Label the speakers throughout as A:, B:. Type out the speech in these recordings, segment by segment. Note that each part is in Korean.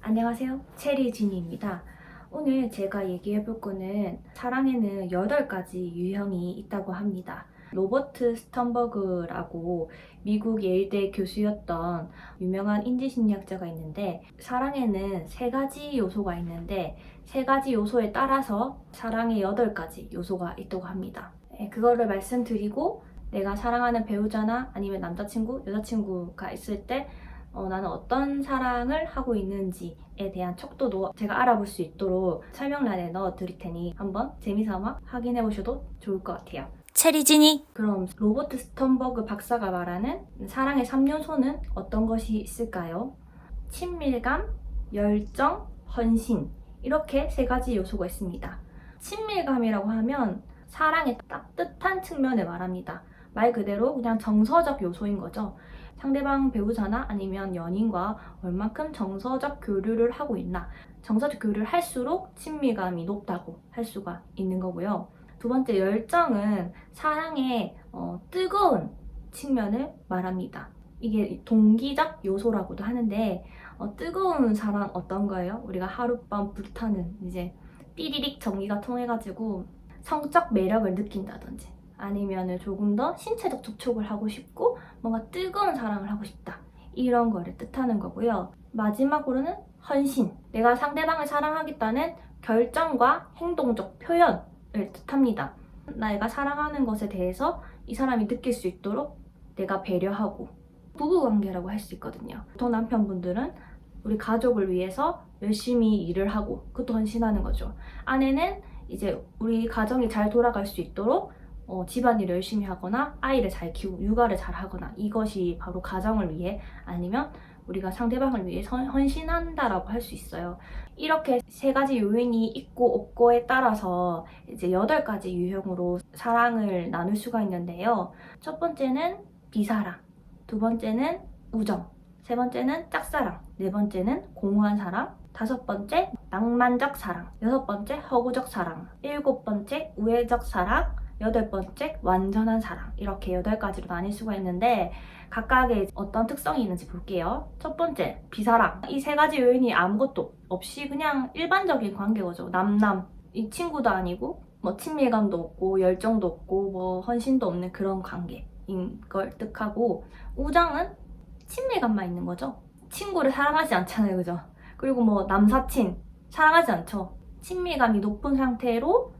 A: 안녕하세요. 체리진입니다. 오늘 제가 얘기해 볼 거는 사랑에는 8가지 유형이 있다고 합니다. 로버트 스턴버그라고 미국 예일대 교수였던 유명한 인지심리학자가 있는데, 사랑에는 3가지 요소가 있는데 3가지 요소에 따라서 사랑의 8가지 요소가 있다고 합니다. 그거를 말씀드리고 내가 사랑하는 배우자나 아니면 남자친구, 여자친구가 있을 때 나는 어떤 사랑을 하고 있는지에 대한 척도도 제가 알아볼 수 있도록 설명란에 넣어 드릴 테니 한번 재미삼아 확인해 보셔도 좋을 것 같아요.
B: 체리진이
A: 그럼 로버트 스턴버그 박사가 말하는 사랑의 3요소는 어떤 것이 있을까요? 친밀감, 열정, 헌신, 이렇게 3가지 요소가 있습니다. 친밀감이라고 하면 사랑의 따뜻한 측면을 말합니다. 말 그대로 그냥 정서적 요소인 거죠. 상대방 배우자나 아니면 연인과 얼만큼 정서적 교류를 하고 있나. 정서적 교류를 할수록 친밀감이 높다고 할 수가 있는 거고요. 두 번째, 열정은 사랑의 뜨거운 측면을 말합니다. 이게 동기적 요소라고도 하는데, 뜨거운 사랑 어떤 거예요? 우리가 하룻밤 불타는 이제 삐리릭 전기가 통해가지고 성적 매력을 느낀다든지, 아니면 조금 더 신체적 접촉을 하고 싶고 뭔가 뜨거운 사랑을 하고 싶다, 이런 거를 뜻하는 거고요. 마지막으로는 헌신, 내가 상대방을 사랑하겠다는 결정과 행동적 표현을 뜻합니다. 내가 사랑하는 것에 대해서 이 사람이 느낄 수 있도록 내가 배려하고, 부부관계라고 할 수 있거든요. 보통 남편분들은 우리 가족을 위해서 열심히 일을 하고 그것도 헌신하는 거죠. 아내는 이제 우리 가정이 잘 돌아갈 수 있도록 집안일을 열심히 하거나 아이를 잘 키우고 육아를 잘 하거나, 이것이 바로 가정을 위해 아니면 우리가 상대방을 위해 헌신한다라고 할 수 있어요. 이렇게 3가지 요인이 있고 없고에 따라서 이제 8가지 유형으로 사랑을 나눌 수가 있는데요. 첫 번째는 비사랑, 두 번째는 우정, 세 번째는 짝사랑, 네 번째는 공허한 사랑, 5번째 낭만적 사랑, 6번째 허구적 사랑, 7번째 우애적 사랑, 8번째 완전한 사랑. 이렇게 8가지로 나뉠 수가 있는데 각각의 어떤 특성이 있는지 볼게요. 첫 번째, 비사랑. 이 3가지 요인이 아무것도 없이 그냥 일반적인 관계거죠. 남남. 이 친구도 아니고 뭐 친밀감도 없고 열정도 없고 뭐 헌신도 없는 그런 관계인 걸 뜻하고, 우정은 친밀감만 있는 거죠. 친구를 사랑하지 않잖아요, 그죠? 그리고 뭐 남사친 사랑하지 않죠. 친밀감이 높은 상태로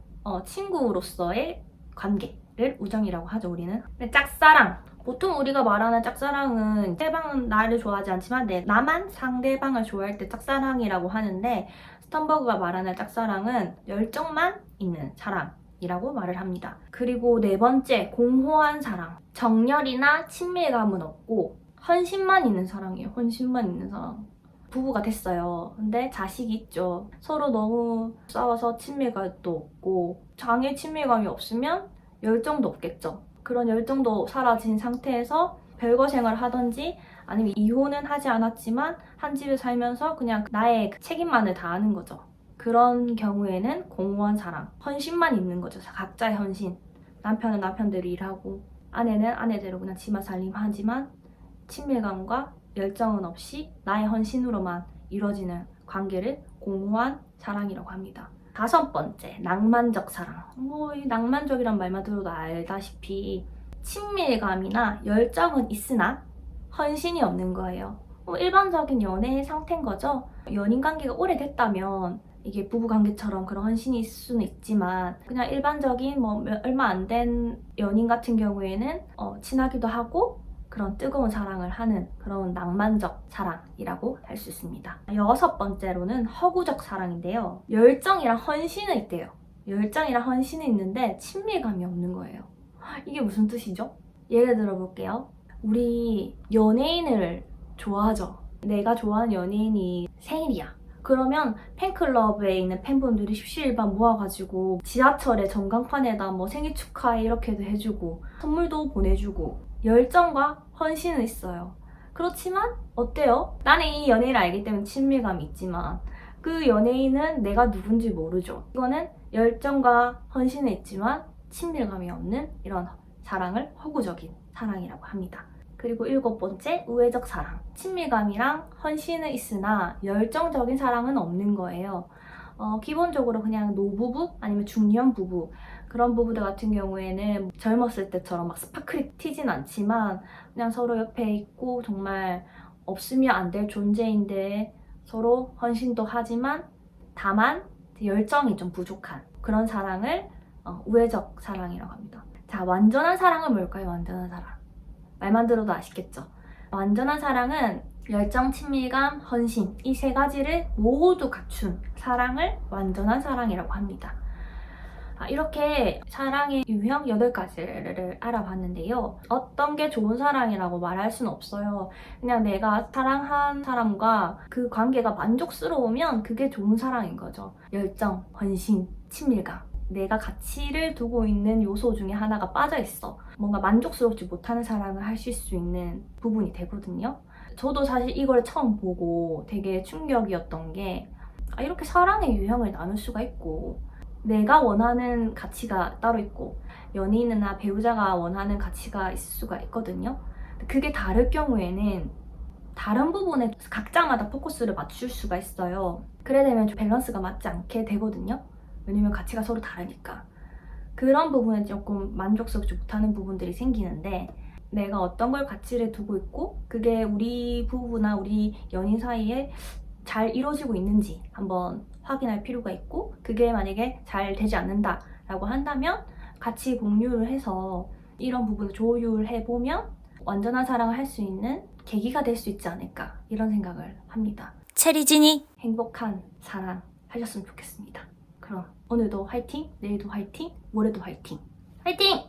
A: 친구로서의 관계를 우정이라고 하죠, 우리는. 근데 짝사랑, 보통 우리가 말하는 짝사랑은 상대방은 나를 좋아하지 않지만 나만 상대방을 좋아할 때 짝사랑이라고 하는데, 스턴버그가 말하는 짝사랑은 열정만 있는 사랑이라고 말을 합니다. 그리고 4번째, 공허한 사랑. 정열이나 친밀감은 없고 헌신만 있는 사랑이에요. 헌신만 있는 사랑. 부부가 됐어요. 근데 자식이 있죠. 서로 너무 싸워서 친밀감도 없고, 장애 친밀감이 없으면 열정도 없겠죠. 그런 열정도 사라진 상태에서 별거 생활을 하든지, 아니면 이혼은 하지 않았지만 한 집에 살면서 그냥 나의 책임만을 다하는 거죠. 그런 경우에는 공허한 사랑, 헌신만 있는 거죠. 각자의 헌신. 남편은 남편대로 일하고 아내는 아내대로 그냥 집안 살림하지만 친밀감과 열정은 없이 나의 헌신으로만 이루어지는 관계를 공허한 사랑이라고 합니다. 5번째, 낭만적 사랑. 이 낭만적이란 말만 들어도 알다시피 친밀감이나 열정은 있으나 헌신이 없는 거예요. 일반적인 연애의 상태인 거죠. 연인 관계가 오래됐다면 이게 부부관계처럼 그런 헌신이 있을 수는 있지만, 그냥 일반적인 얼마 안 된 연인 같은 경우에는 친하기도 하고 그런 뜨거운 사랑을 하는 그런 낭만적 사랑이라고 할 수 있습니다. 6번째로는 허구적 사랑인데요. 열정이랑 헌신은 있대요. 열정이랑 헌신은 있는데 친밀감이 없는 거예요. 이게 무슨 뜻이죠? 예를 들어 볼게요. 우리 연예인을 좋아하죠. 내가 좋아하는 연예인이 생일이야. 그러면 팬클럽에 있는 팬분들이 십시일반 모아가지고 지하철에 전광판에다 뭐 생일 축하해 이렇게도 해주고 선물도 보내주고, 열정과 헌신은 있어요. 그렇지만 어때요? 나는 이 연예인을 알기 때문에 친밀감이 있지만 그 연예인은 내가 누군지 모르죠. 이거는 열정과 헌신은 있지만 친밀감이 없는 이런 사랑을 허구적인 사랑이라고 합니다. 그리고 7번째, 우애적 사랑. 친밀감이랑 헌신은 있으나 열정적인 사랑은 없는 거예요. 기본적으로 그냥 노부부 아니면 중년 부부 그런 부부들 같은 경우에는 젊었을 때처럼 막 스파클이 튀진 않지만 그냥 서로 옆에 있고 정말 없으면 안 될 존재인데 서로 헌신도 하지만 다만 열정이 좀 부족한 그런 사랑을 우애적 사랑이라고 합니다. 자, 완전한 사랑은 뭘까요? 완전한 사랑. 말만 들어도 아시겠죠? 완전한 사랑은 열정, 친밀감, 헌신 이 세 가지를 모두 갖춘 사랑을 완전한 사랑이라고 합니다. 이렇게 사랑의 유형 8가지를 알아봤는데요. 어떤 게 좋은 사랑이라고 말할 수는 없어요. 그냥 내가 사랑한 사람과 그 관계가 만족스러우면 그게 좋은 사랑인 거죠. 열정, 헌신, 친밀감. 내가 가치를 두고 있는 요소 중에 하나가 빠져 있어. 뭔가 만족스럽지 못하는 사랑을 하실 수 있는 부분이 되거든요. 저도 사실 이걸 처음 보고 되게 충격이었던 게 이렇게 사랑의 유형을 나눌 수가 있고 내가 원하는 가치가 따로 있고 연인이나 배우자가 원하는 가치가 있을 수가 있거든요. 그게 다를 경우에는 다른 부분에 각자마다 포커스를 맞출 수가 있어요. 그래 되면 좀 밸런스가 맞지 않게 되거든요. 왜냐면 가치가 서로 다르니까. 그런 부분에 조금 만족스럽지 못하는 부분들이 생기는데 내가 어떤 걸 가치를 두고 있고 그게 우리 부부나 우리 연인 사이에 잘 이루어지고 있는지 한번 확인할 필요가 있고 그게 만약에 잘 되지 않는다라고 한다면 같이 공유를 해서 이런 부분을 조율해보면 완전한 사랑을 할 수 있는 계기가 될 수 있지 않을까 이런 생각을 합니다. 체리진이 행복한 사랑 하셨으면 좋겠습니다. 그럼 오늘도 화이팅, 내일도 화이팅, 모레도 화이팅! 화이팅!